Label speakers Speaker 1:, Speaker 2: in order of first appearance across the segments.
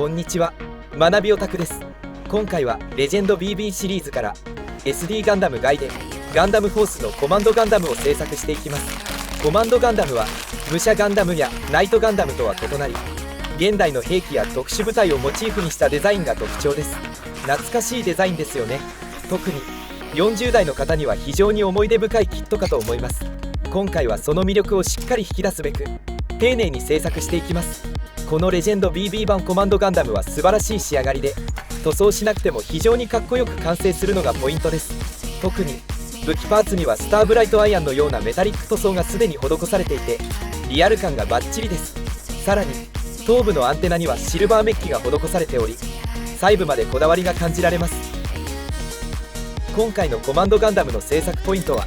Speaker 1: こんにちは、学びオタクです。今回はレジェンド BB シリーズから SD ガンダムガイデン、ガンダムフォースのコマンドガンダムを制作していきます。コマンドガンダムは武者ガンダムやナイトガンダムとは異なり、現代の兵器や特殊部隊をモチーフにしたデザインが特徴です。懐かしいデザインですよね。特に40代の方には非常に思い出深いキットかと思います。今回はその魅力をしっかり引き出すべく丁寧に制作していきます。このレジェンド BB 版コマンドガンダムは素晴らしい仕上がりで、塗装しなくても非常にかっこよく完成するのがポイントです。特に武器パーツにはスターブライトアイアンのようなメタリック塗装がすでに施されていて、リアル感がバッチリです。さらに頭部のアンテナにはシルバーメッキが施されており、細部までこだわりが感じられます。今回のコマンドガンダムの制作ポイントは、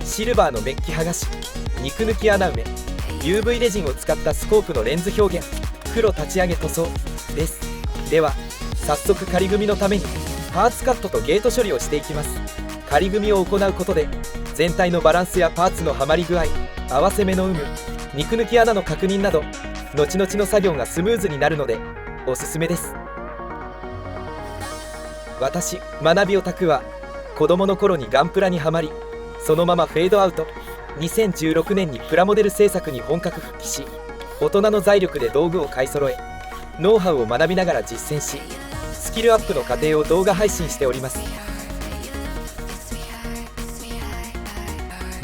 Speaker 1: シルバーのメッキ剥がし、肉抜き穴埋め、 UV レジンを使ったスコープのレンズ表現、黒立ち上げ塗装です。では早速仮組みのためにパーツカットとゲート処理をしていきます。仮組みを行うことで全体のバランスやパーツのはまり具合、合わせ目の有無、肉抜き穴の確認など後々の作業がスムーズになるのでおすすめです。私学びオタクは子供の頃にガンプラにはまり、そのままフェードアウト。2016年にプラモデル制作に本格復帰し、大人の財力で道具を買い揃え、ノウハウを学びながら実践し、スキルアップの過程を動画配信しております。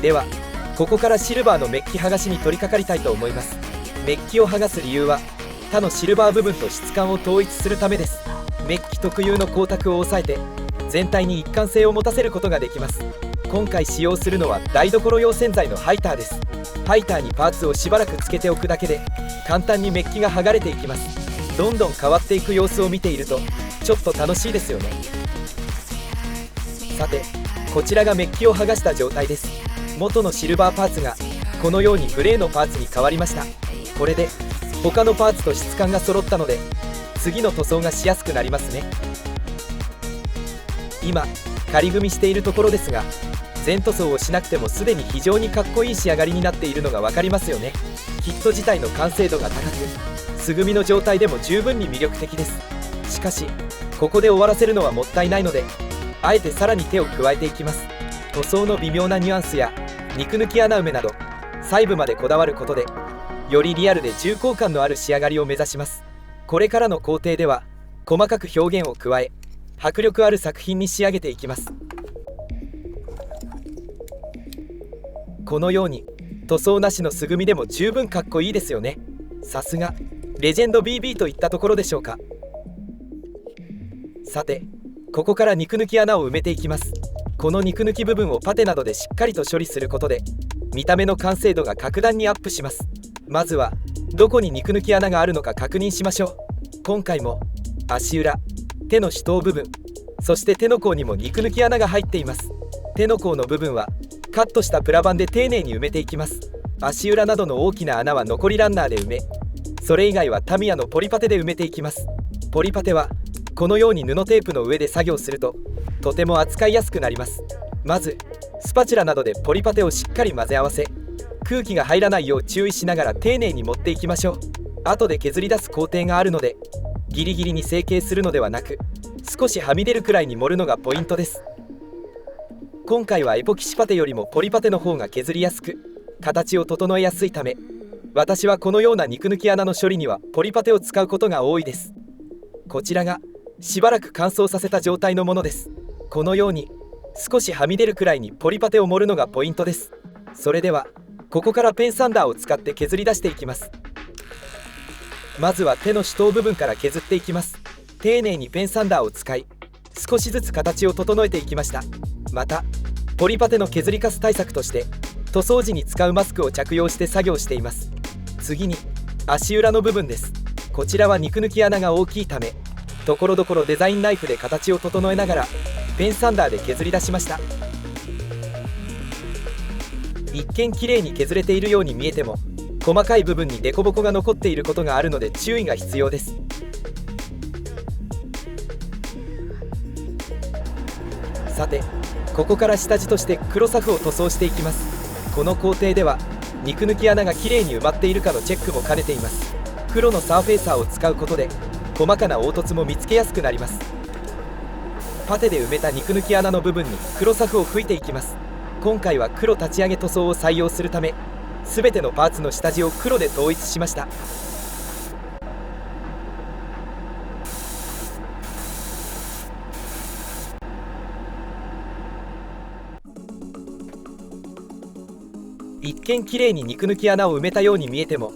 Speaker 1: ではここからシルバーのメッキ剥がしに取り掛かりたいと思います。メッキを剥がす理由は他のシルバー部分と質感を統一するためです。メッキ特有の光沢を抑えて全体に一貫性を持たせることができます。今回使用するのは台所用洗剤のハイターです。ハイターにパーツをしばらくつけておくだけで簡単にメッキが剥がれていきます。どんどん変わっていく様子を見ているとちょっと楽しいですよね。さてこちらがメッキを剥がした状態です。元のシルバーパーツがこのようにグレーのパーツに変わりました。これで他のパーツと質感が揃ったので次の塗装がしやすくなりますね。今仮組みしているところですが、全塗装をしなくてもすでに非常にかっこいい仕上がりになっているのが分かりますよね。キット自体の完成度が高く、素組みの状態でも十分に魅力的です。しかしここで終わらせるのはもったいないので、あえてさらに手を加えていきます。塗装の微妙なニュアンスや肉抜き穴埋めなど細部までこだわることで、よりリアルで重厚感のある仕上がりを目指します。これからの工程では細かく表現を加え、迫力ある作品に仕上げていきます。このように塗装なしの素組みでも十分かっこいいですよね。さすがレジェンド BB といったところでしょうか。さてここから肉抜き穴を埋めていきます。この肉抜き部分をパテなどでしっかりと処理することで見た目の完成度が格段にアップします。まずはどこに肉抜き穴があるのか確認しましょう。今回も足裏、手の手刀部分、そして手の甲にも肉抜き穴が入っています。手の甲の部分はカットしたプラ板で丁寧に埋めていきます。足裏などの大きな穴は残りランナーで埋め、それ以外はタミヤのポリパテで埋めていきます。ポリパテはこのように布テープの上で作業するととても扱いやすくなります。まずスパチュラなどでポリパテをしっかり混ぜ合わせ、空気が入らないよう注意しながら丁寧に持っていきましょう。後で削り出す工程があるので、ギリギリに成形するのではなく、少しはみ出るくらいに盛るのがポイントです。今回はエポキシパテよりもポリパテの方が削りやすく、形を整えやすいため、私はこのような肉抜き穴の処理にはポリパテを使うことが多いです。こちらがしばらく乾燥させた状態のものです。このように少しはみ出るくらいにポリパテを盛るのがポイントです。それではここからペンサンダーを使って削り出していきます。まずは手の手刀部分から削っていきます。丁寧にペンサンダーを使い少しずつ形を整えていきました。またポリパテの削りカス対策として塗装時に使うマスクを着用して作業しています。次に足裏の部分です。こちらは肉抜き穴が大きいため、ところどころデザインナイフで形を整えながらペンサンダーで削り出しました。一見綺麗に削れているように見えても、細かい部分に凸凹が残っていることがあるので注意が必要です。さてここから下地として黒サフを塗装していきます。この工程では肉抜き穴がきれいに埋まっているかのチェックも兼ねています。黒のサーフェイサーを使うことで細かな凹凸も見つけやすくなります。パテで埋めた肉抜き穴の部分に黒サフを吹いていきます。今回は黒立ち上げ塗装を採用するため、全てのパーツの下地を黒で統一しました。一見きれいに肉抜き穴を埋めたように見えても、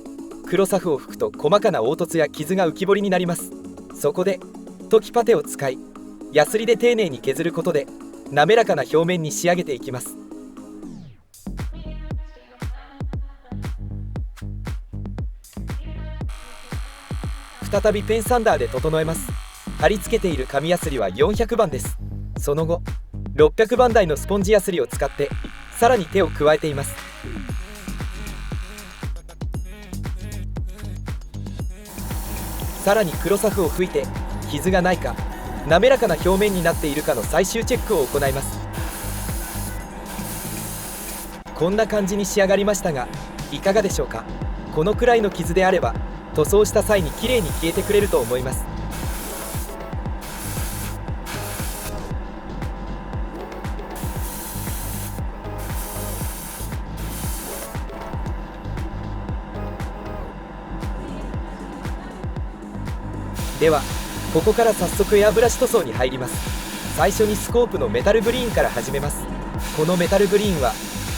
Speaker 1: 黒サフを吹くと細かな凹凸や傷が浮き彫りになります。そこで溶きパテを使い、ヤスリで丁寧に削ることで滑らかな表面に仕上げていきます。再びペンサンダーで整えます。貼り付けている紙ヤスリは400番です。その後600番台のスポンジヤスリを使ってさらに手を加えています。さらに黒サフを吹いて傷がないか、滑らかな表面になっているかの最終チェックを行います。こんな感じに仕上がりましたが、いかがでしょうか。このくらいの傷であれば塗装した際にきれいに消えてくれると思います。ではここから早速エアブラシ塗装に入ります。最初にスコープのメタルグリーンから始めます。このメタルグリーンは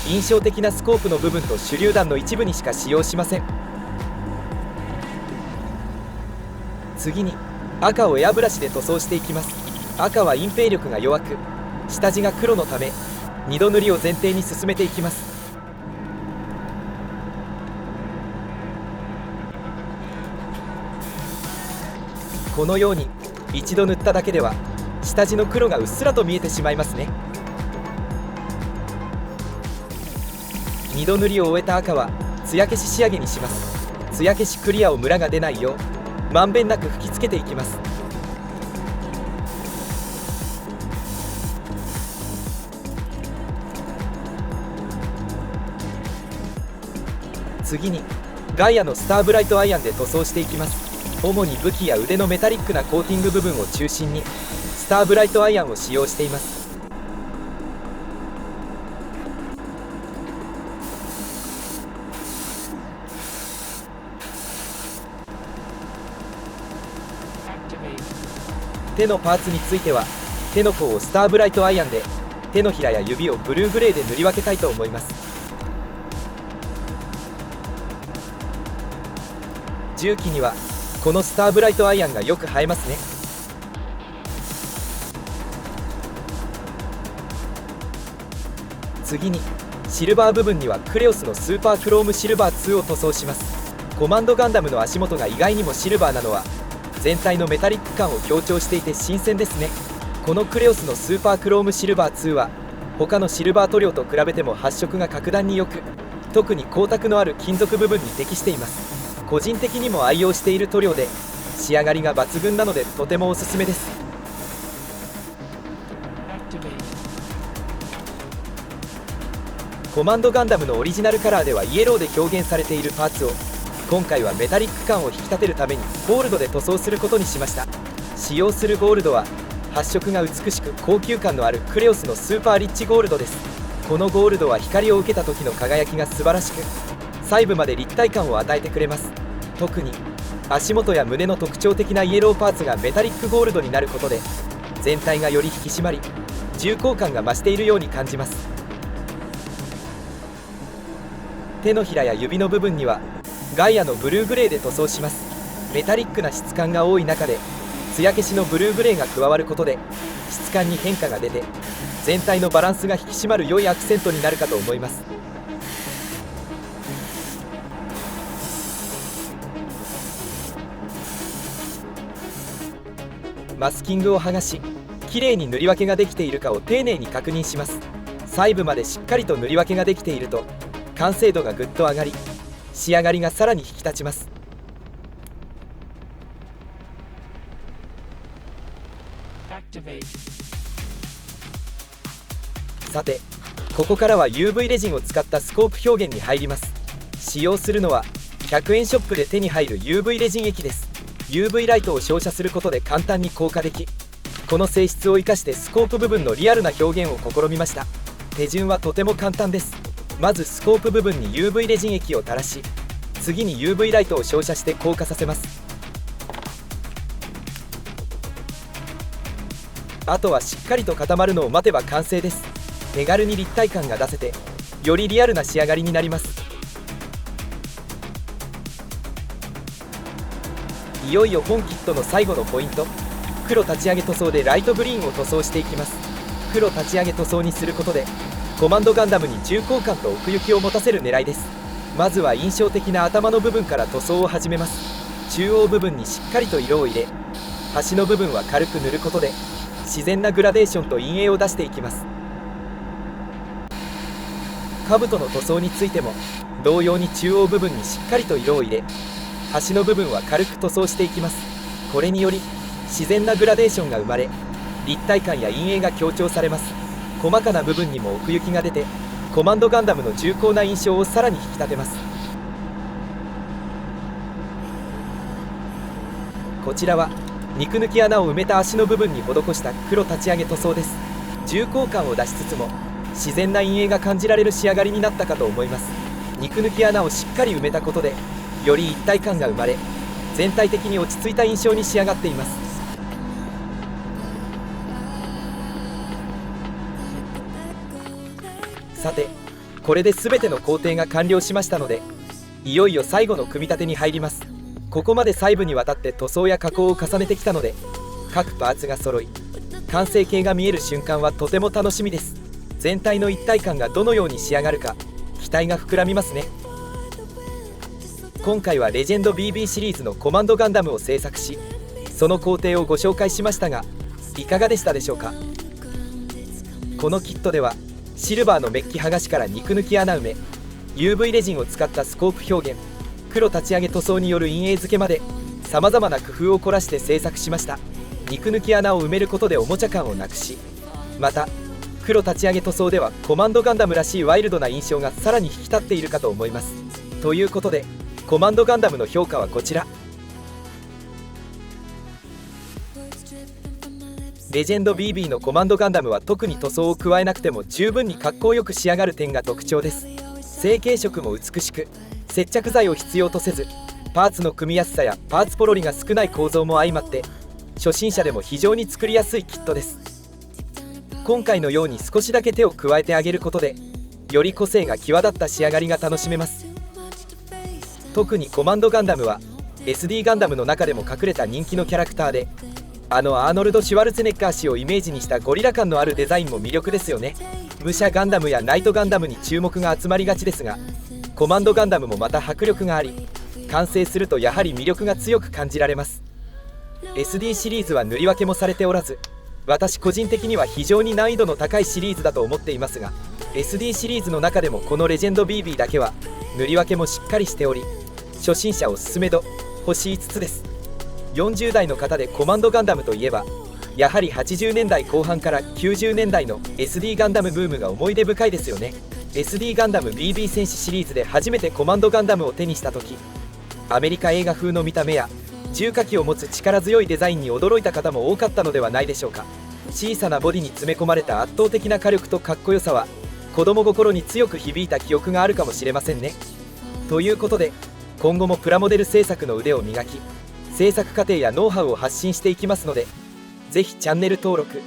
Speaker 1: 印象的なスコープの部分と手榴弾の一部にしか使用しません。次に赤をエアブラシで塗装していきます。赤は隠蔽力が弱く、下地が黒のため2度塗りを前提に進めていきます。このように一度塗っただけでは下地の黒がうっすらと見えてしまいますね。2度塗りを終えた赤は艶消し仕上げにします。艶消しクリアをムラが出ないようまんべんなく吹きつけていきます。次にガイアのスターブライトアイアンで塗装していきます。主に武器や腕のメタリックなコーティング部分を中心にスターブライトアイアンを使用しています。手のパーツについては手の甲をスターブライトアイアンで、手のひらや指をブルーグレーで塗り分けたいと思います。重機にはこのスターブライトアイアンがよく映えますね。次にシルバー部分にはクレオスのスーパークロームシルバー2を塗装します。コマンドガンダムの足元が意外にもシルバーなのは全体のメタリック感を強調していて新鮮ですね。このクレオスのスーパークロームシルバー2は他のシルバー塗料と比べても発色が格段に良く、特に光沢のある金属部分に適しています。個人的にも愛用している塗料で仕上がりが抜群なのでとてもおすすめです。コマンドガンダムのオリジナルカラーではイエローで表現されているパーツを今回はメタリック感を引き立てるためにゴールドで塗装することにしました。使用するゴールドは発色が美しく高級感のあるクレオスのスーパーリッチゴールドです。このゴールドは光を受けた時の輝きが素晴らしく、細部まで立体感を与えてくれます。特に足元や胸の特徴的なイエローパーツがメタリックゴールドになることで全体がより引き締まり重厚感が増しているように感じます。手のひらや指の部分にはガイアのブルーグレーで塗装します。メタリックな質感が多い中で艶消しのブルーグレーが加わることで質感に変化が出て全体のバランスが引き締まる良いアクセントになるかと思います。マスキングを剥がし、きれいに塗り分けができているかを丁寧に確認します。細部までしっかりと塗り分けができていると完成度がぐっと上がり、仕上がりがさらに引き立ちます。さて、ここからは UV レジンを使ったスコープ表現に入ります。使用するのは100円ショップで手に入る UV レジン液です。UV ライトを照射することで簡単に硬化でき、この性質を生かしてスコープ部分のリアルな表現を試みました。手順はとても簡単です。まずスコープ部分に UV レジン液を垂らし、次に UV ライトを照射して硬化させます。あとはしっかりと固まるのを待てば完成です。手軽に立体感が出せて、よりリアルな仕上がりになります。いよいよ本キットの最後のポイント、黒立ち上げ塗装でライトグリーンを塗装していきます。黒立ち上げ塗装にすることでコマンドガンダムに重厚感と奥行きを持たせる狙いです。まずは印象的な頭の部分から塗装を始めます。中央部分にしっかりと色を入れ、端の部分は軽く塗ることで自然なグラデーションと陰影を出していきます。兜の塗装についても同様に中央部分にしっかりと色を入れ、端の部分は軽く塗装していきます。これにより自然なグラデーションが生まれ、立体感や陰影が強調されます。細かな部分にも奥行きが出て、コマンドガンダムの重厚な印象をさらに引き立てます。こちらは肉抜き穴を埋めた足の部分に施した黒立ち上げ塗装です。重厚感を出しつつも自然な陰影が感じられる仕上がりになったかと思います。肉抜き穴をしっかり埋めたことでより一体感が生まれ、全体的に落ち着いた印象に仕上がっています。さて、これで全ての工程が完了しましたので、いよいよ最後の組み立てに入ります。ここまで細部にわたって塗装や加工を重ねてきたので、各パーツが揃い完成形が見える瞬間はとても楽しみです。全体の一体感がどのように仕上がるか期待が膨らみますね。今回はレジェンド BB シリーズのコマンドガンダムを製作し、その工程をご紹介しましたが、いかがでしたでしょうか。このキットではシルバーのメッキ剥がしから肉抜き穴埋め、 UV レジンを使ったスコープ表現、黒立ち上げ塗装による陰影付けまでさまざまな工夫を凝らして制作しました。肉抜き穴を埋めることでおもちゃ感をなくし、また黒立ち上げ塗装ではコマンドガンダムらしいワイルドな印象がさらに引き立っているかと思います。ということでコマンドガンダムの評価はこちら。レジェンド BB のコマンドガンダムは特に塗装を加えなくても十分に格好よく仕上がる点が特徴です。成型色も美しく、接着剤を必要とせず、パーツの組みやすさやパーツポロリが少ない構造も相まって初心者でも非常に作りやすいキットです。今回のように少しだけ手を加えてあげることでより個性が際立った仕上がりが楽しめます。特にコマンドガンダムは SD ガンダムの中でも隠れた人気のキャラクターで、アーノルド・シュワルツェネッガー氏をイメージにしたゴリラ感のあるデザインも魅力ですよね。武者ガンダムやナイトガンダムに注目が集まりがちですが、コマンドガンダムもまた迫力があり、完成するとやはり魅力が強く感じられます。 SD シリーズは塗り分けもされておらず、私個人的には非常に難易度の高いシリーズだと思っていますが、 SD シリーズの中でもこのレジェンド BB だけは塗り分けもしっかりしており、初心者おすすめ度星5つです。40代の方でコマンドガンダムといえばやはり80年代後半から90年代の SD ガンダムブームが思い出深いですよね。 SD ガンダム BB 戦士シリーズで初めてコマンドガンダムを手にした時、アメリカ映画風の見た目や重火器を持つ力強いデザインに驚いた方も多かったのではないでしょうか。小さなボディに詰め込まれた圧倒的な火力とかっこよさは子供心に強く響いた記憶があるかもしれませんね。ということで今後もプラモデル制作の腕を磨き、制作過程やノウハウを発信していきますので、ぜひチャンネル登録、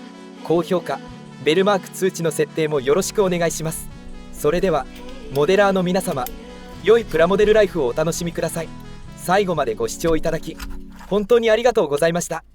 Speaker 1: 高評価、ベルマーク通知の設定もよろしくお願いします。それではモデラーの皆様、良いプラモデルライフをお楽しみください。最後までご視聴いただき本当にありがとうございました。